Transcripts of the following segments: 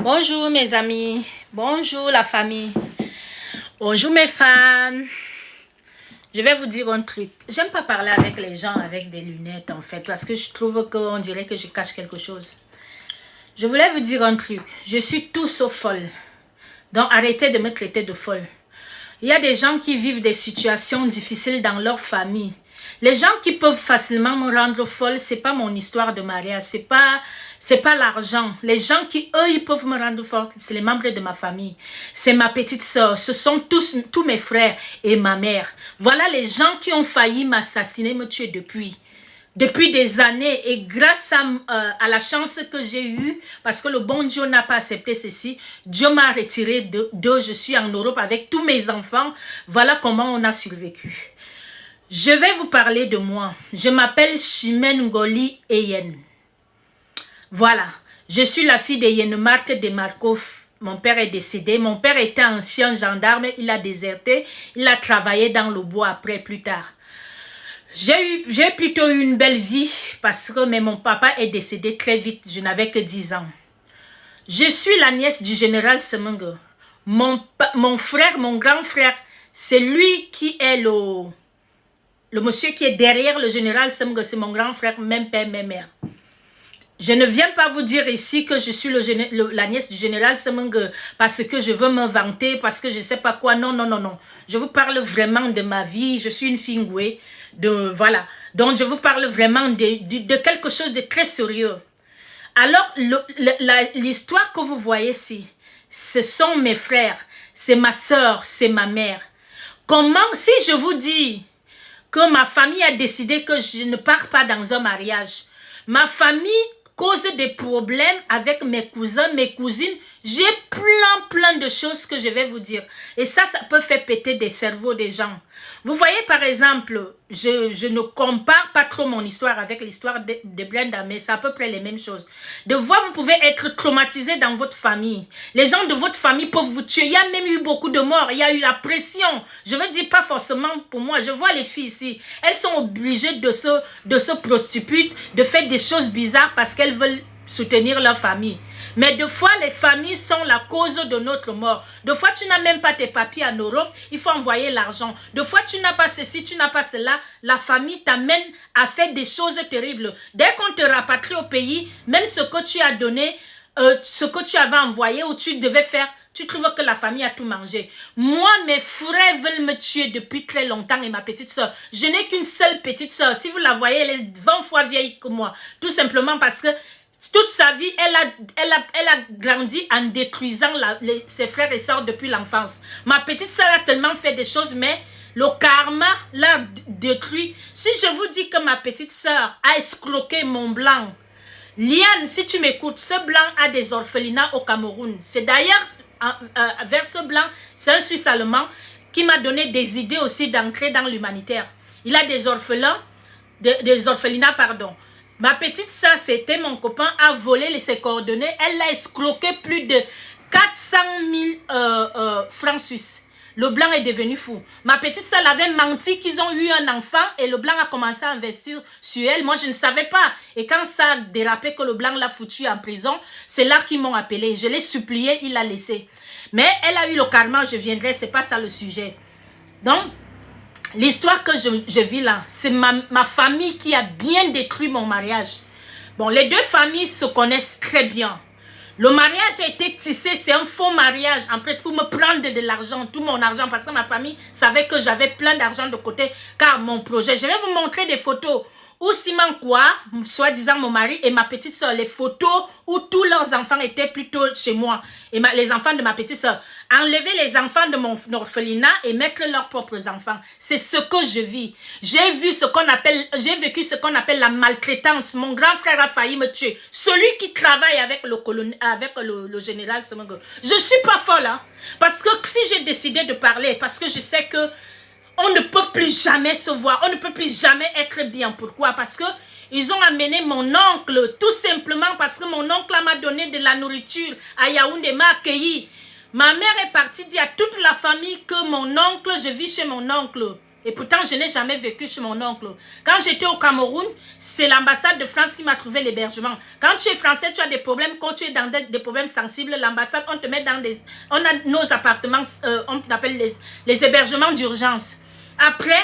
Bonjour mes amis, bonjour la famille, bonjour mes fans. Je vais vous dire un truc. J'aime pas parler avec les gens avec des lunettes en fait, parce que je trouve qu'on dirait que je cache quelque chose. Je voulais vous dire un truc. Je suis tout sauf folle. Donc arrêtez de me traiter de folle. Il y a des gens qui vivent des situations difficiles dans leur famille. Les gens qui peuvent facilement me rendre folle, c'est pas mon histoire de mariage, c'est pas l'argent. Les gens qui, eux, ils peuvent me rendre folle, c'est les membres de ma famille. C'est ma petite soeur, ce sont tous mes frères et ma mère. Voilà les gens qui ont failli m'assassiner, me tuer depuis des années. Et grâce à la chance que j'ai eue, parce que le bon Dieu n'a pas accepté ceci, Dieu m'a retiré d'eux. Je suis en Europe avec tous mes enfants. Voilà comment on a survécu. Je vais vous parler de moi. Je m'appelle Chimène Ngoli Eyen. Voilà. Je suis la fille de Yenemark Demarkov. Mon père est décédé. Mon père était ancien gendarme. Il a déserté. Il a travaillé dans le bois après, plus tard. J'ai plutôt eu une belle vie parce que mon papa est décédé très vite. Je n'avais que 10 ans. Je suis la nièce du général Semengue. Mon frère, mon grand frère, c'est lui qui est le monsieur qui est derrière le général Semengue. C'est mon grand frère, même père, même mère. Je ne viens pas vous dire ici que je suis la nièce du général Semengue parce que je veux me vanter, parce que je ne sais pas quoi. Non, non, non, non. Je vous parle vraiment de ma vie. Je suis une fille ngouée. Voilà. Donc, je vous parle vraiment de quelque chose de très sérieux. Alors, l'histoire que vous voyez ici, ce sont mes frères, c'est ma soeur, c'est ma mère. Comment, si je vous dis que ma famille a décidé que je ne pars pas dans un mariage, ma famille cause des problèmes avec mes cousins, mes cousines, j'ai plein de choses que je vais vous dire. Et ça peut faire péter des cerveaux des gens. Vous voyez par exemple, je ne compare pas trop mon histoire avec l'histoire de Brenda, mais c'est à peu près les mêmes choses. De voir, vous pouvez être traumatisé dans votre famille. Les gens de votre famille peuvent vous tuer. Il y a même eu beaucoup de morts. Il y a eu la pression. Je veux dire pas forcément pour moi. Je vois les filles ici. Elles sont obligées de se prostituer, de faire des choses bizarres parce qu'elles veulent soutenir leur famille. Mais des fois, les familles sont la cause de notre mort. Des fois, tu n'as même pas tes papiers en Europe, il faut envoyer l'argent. Des fois, tu n'as pas ceci, tu n'as pas cela. La famille t'amène à faire des choses terribles. Dès qu'on te rapatrie au pays, même ce que tu as donné, ce que tu avais envoyé ou tu devais faire, tu trouves que la famille a tout mangé. Moi, mes frères veulent me tuer depuis très longtemps et ma petite soeur. Je n'ai qu'une seule petite soeur. Si vous la voyez, elle est 20 fois vieille que moi. Tout simplement parce que toute sa vie, elle a grandi en détruisant ses frères et sœurs depuis l'enfance. Ma petite sœur a tellement fait des choses, mais le karma l'a détruit. Si je vous dis que ma petite sœur a escroqué mon blanc, Liane, si tu m'écoutes, ce blanc a des orphelinats au Cameroun. C'est d'ailleurs vers ce blanc, c'est un Suisse allemand qui m'a donné des idées aussi d'entrer dans l'humanitaire. Il a des orphelinats, pardon. Ma petite soeur, c'était mon copain, a volé ses coordonnées. Elle l'a escroqué plus de 400 000 francs suisses. Le blanc est devenu fou. Ma petite soeur avait menti qu'ils ont eu un enfant et le blanc a commencé à investir sur elle. Moi, je ne savais pas. Et quand ça a dérapé que le blanc l'a foutu en prison, c'est là qu'ils m'ont appelé. Je l'ai supplié, il l'a laissé. Mais elle a eu le karma, je viendrai, c'est pas ça le sujet. Donc, l'histoire que je vis là, c'est ma famille qui a bien détruit mon mariage. Bon, les deux familles se connaissent très bien. Le mariage a été tissé, c'est un faux mariage, en fait, pour me prendre de l'argent, tout mon argent, parce que ma famille savait que j'avais plein d'argent de côté, car mon projet, je vais vous montrer des photos où Simon Kwa, soi-disant mon mari, et ma petite soeur, les photos où tous leurs enfants étaient plutôt chez moi, et les enfants de ma petite soeur. Enlever les enfants de mon orphelinat et mettre leurs propres enfants. C'est ce que je vis. J'ai vécu ce qu'on appelle la maltraitance. Mon grand frère a failli me tuer. Celui qui travaille avec le général Semengue. Je suis pas folle, hein. Parce que si j'ai décidé de parler, parce que je sais que on ne peut plus jamais se voir, on ne peut plus jamais être bien. Pourquoi? Parce que ils ont amené mon oncle, tout simplement parce que mon oncle m'a donné de la nourriture à Yaoundé, m'a accueilli. Ma mère est partie dire à toute la famille que mon oncle, je vis chez mon oncle. Et pourtant, je n'ai jamais vécu chez mon oncle. Quand j'étais au Cameroun, c'est l'ambassade de France qui m'a trouvé l'hébergement. Quand tu es français, tu as des problèmes. Quand tu es dans des problèmes sensibles, l'ambassade, on te met dans des... On a nos appartements, on appelle les hébergements d'urgence. Après,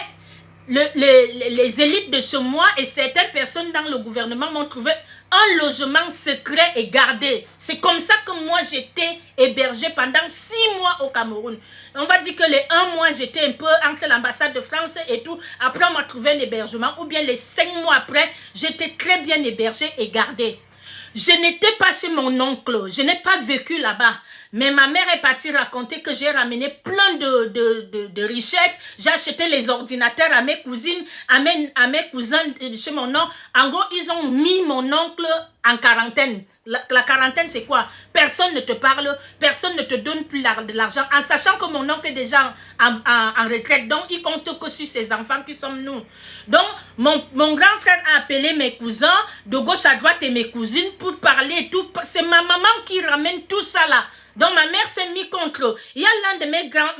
les élites de chez moi et certaines personnes dans le gouvernement m'ont trouvé un logement secret et gardé. C'est comme ça que moi j'étais hébergée pendant 6 mois au Cameroun. On va dire que les 1 mois j'étais un peu entre l'ambassade de France et tout. Après on m'a trouvé un hébergement, ou bien les 5 mois après j'étais très bien hébergée et gardée. Je n'étais pas chez mon oncle, je n'ai pas vécu là-bas. Mais ma mère est partie raconter que j'ai ramené plein de richesses. J'ai acheté les ordinateurs à mes cousines, à mes cousins chez mon oncle. En gros, ils ont mis mon oncle en quarantaine. La quarantaine, c'est quoi? Personne ne te parle, personne ne te donne plus de l'argent. En sachant que mon oncle est déjà en retraite, donc il compte que sur ses enfants qui sommes nous. Donc, mon grand frère a appelé mes cousins de gauche à droite et mes cousines pour parler et tout. C'est ma maman qui ramène tout ça là. Donc ma mère s'est mise contre. Il y a l'un de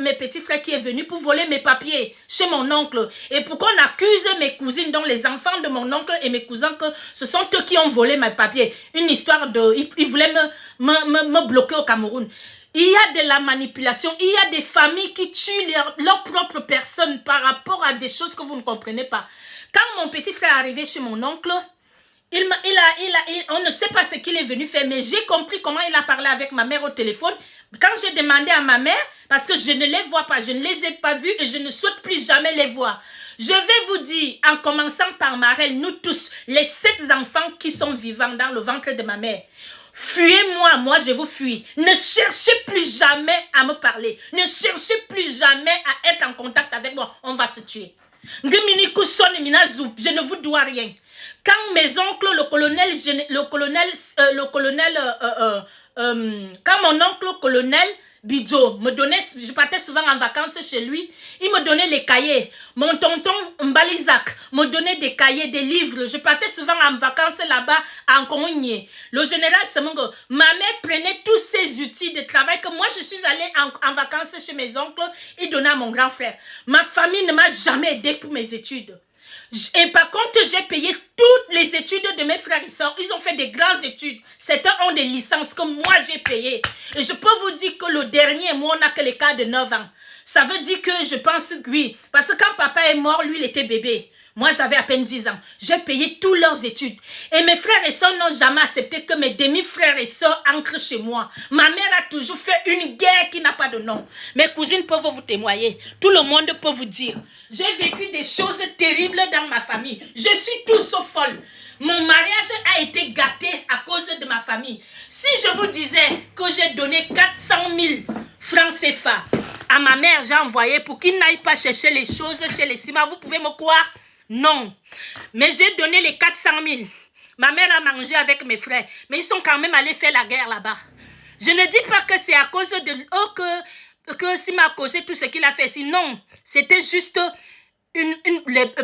mes petits frères qui est venu pour voler mes papiers chez mon oncle. Et pour qu'on accuse mes cousines, donc les enfants de mon oncle et mes cousins, que ce sont eux qui ont volé mes papiers. Une histoire de... Ils voulaient me bloquer au Cameroun. Il y a de la manipulation. Il y a des familles qui tuent leur propre personne par rapport à des choses que vous ne comprenez pas. Quand mon petit frère est arrivé chez mon oncle... on ne sait pas ce qu'il est venu faire, mais j'ai compris comment il a parlé avec ma mère au téléphone. Quand j'ai demandé à ma mère, parce que je ne les vois pas, je ne les ai pas vus et je ne souhaite plus jamais les voir. Je vais vous dire, en commençant par Marelle, nous tous, les 7 enfants qui sont vivants dans le ventre de ma mère, fuyez-moi, moi je vous fuis. Ne cherchez plus jamais à me parler. Ne cherchez plus jamais à être en contact avec moi. On va se tuer. Je ne vous dois rien. Quand mes oncles, quand mon oncle colonel Bidjo me donnait, je partais souvent en vacances chez lui, il me donnait les cahiers. Mon tonton Mbalizak me donnait des cahiers, des livres. Je partais souvent en vacances là-bas en Kongné. Le général Semongo, ma mère prenait tous ces outils de travail que moi je suis allée en vacances chez mes oncles, il donnait à mon grand frère. Ma famille ne m'a jamais aidé pour mes études. Et par contre, j'ai payé toutes les études de mes frères et sœurs. Ils ont fait des grandes études. Certains ont des licences que moi j'ai payées. Et je peux vous dire que le dernier, moi, on n'a que les cas de 9 ans. Ça veut dire que je pense que oui. Parce que quand papa est mort, lui, il était bébé. Moi, j'avais à peine 10 ans. J'ai payé toutes leurs études. Et mes frères et sœurs n'ont jamais accepté que mes demi-frères et sœurs entrent chez moi. Ma mère a toujours fait une guerre qui n'a pas de nom. Mes cousines peuvent vous témoigner. Tout le monde peut vous dire. J'ai vécu des choses terribles dans ma famille. Je suis tout sauf folle. Mon mariage a été gâté à cause de ma famille. Si je vous disais que j'ai donné 400 000 francs CFA à ma mère, j'ai envoyé pour qu'il n'aille pas chercher les choses chez les Sima, vous pouvez me croire? Non. Mais j'ai donné les 400 000. Ma mère a mangé avec mes frères. Mais ils sont quand même allés faire la guerre là-bas. Je ne dis pas que c'est à cause de eux que Sima a causé tout ce qu'il a fait. Sinon, c'était juste une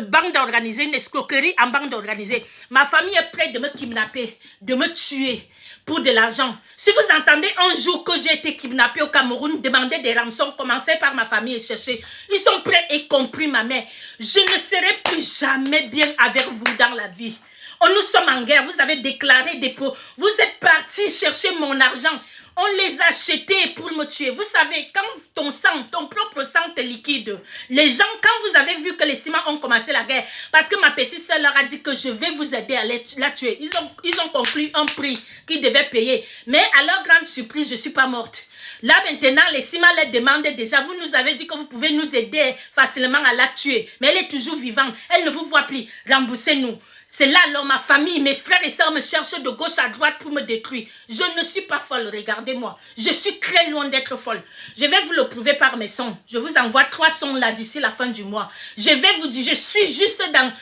bande organisée, une escroquerie en bande organisée. Ma famille est prête de me kidnapper, de me tuer pour de l'argent. Si vous entendez un jour que j'ai été kidnappé au Cameroun, demandez des rançons, commencez par ma famille et cherchez. Ils sont prêts, y compris ma mère. Je ne serai plus jamais bien avec vous dans la vie. Nous sommes en guerre, vous avez déclaré des pots. Vous êtes partis chercher mon argent. On les a achetés pour me tuer. Vous savez, quand ton sang, ton propre sang te liquide, les gens, quand vous avez vu que les ciments ont commencé la guerre, parce que ma petite soeur leur a dit que je vais vous aider à la tuer. Ils ont conclu un prix qu'ils devaient payer. Mais à leur grande surprise, je ne suis pas morte. Là maintenant, les Sima les demandent déjà, vous nous avez dit que vous pouvez nous aider facilement à la tuer. Mais elle est toujours vivante, elle ne vous voit plus. Remboursez-nous. C'est là alors ma famille, mes frères et sœurs me cherchent de gauche à droite pour me détruire. Je ne suis pas folle, regardez-moi. Je suis très loin d'être folle. Je vais vous le prouver par mes sons. Je vous envoie 3 sons là d'ici la fin du mois. Je vais vous dire, je suis juste dans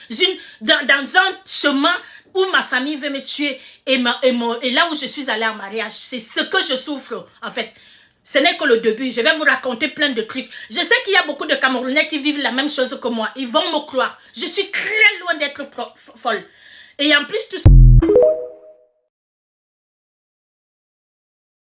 un chemin où ma famille veut me tuer et là où je suis allée en mariage. C'est ce que je souffre en fait. Ce n'est que le début. Je vais vous raconter plein de trucs. Je sais qu'il y a beaucoup de Camerounais qui vivent la même chose que moi. Ils vont me croire. Je suis très loin d'être folle. Et en plus, tout ça...